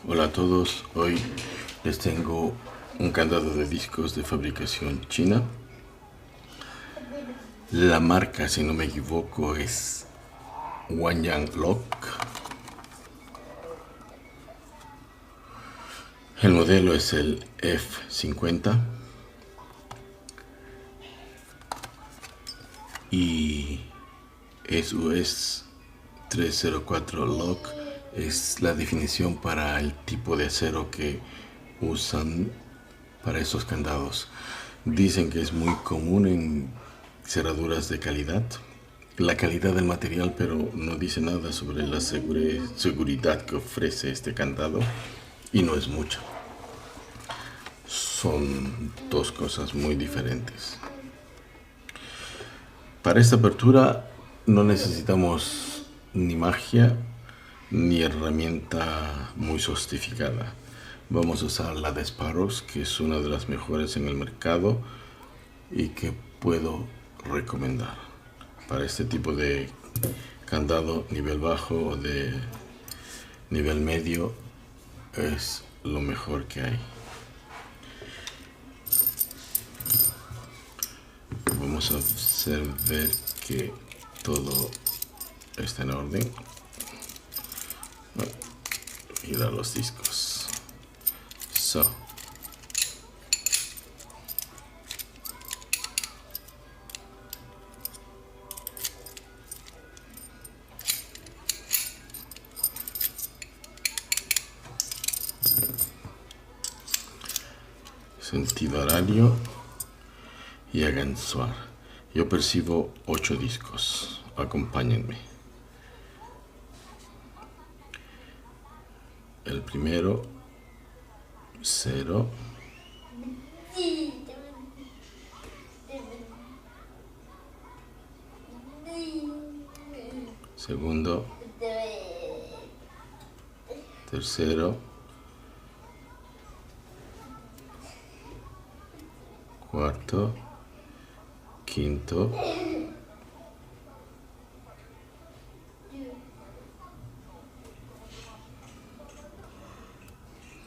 Hola a todos, hoy les tengo un candado de discos de fabricación china. La marca, si no me equivoco, es Wangyang Lock. El modelo es el F50 y es US 304 Lock. Es la definición para el tipo de acero que usan para estos candados. Dicen que es muy común en cerraduras de calidad. La calidad del material, pero no dice nada sobre la seguridad que ofrece este candado, y no es mucha. Son dos cosas muy diferentes. Para esta apertura no necesitamos ni magia ni herramienta muy sofisticada. Vamos a usar la de Sparrows, que es una de las mejores en el mercado y que puedo recomendar para este tipo de candado nivel bajo o de nivel medio. Es lo mejor que hay. Vamos a hacer ver que todo está en orden. Girar los discos. Sentido horario y hagan suar. Yo percibo 8 discos. Acompáñenme. El primero, 0. Segundo, tercero, cuarto, quinto,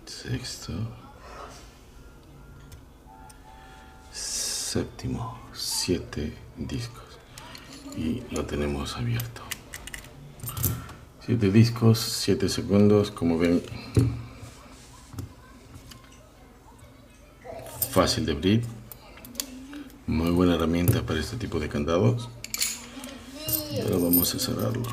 sexto, séptimo. 7 discos y lo tenemos abierto. 7 discos, 7 segundos. Como ven, fácil de abrir, muy buena herramienta para este tipo de candados. Y ahora vamos a cerrarlo.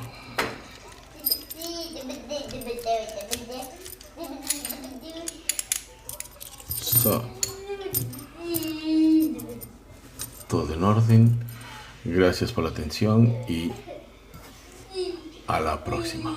Todo en orden. Gracias por la atención y a la próxima.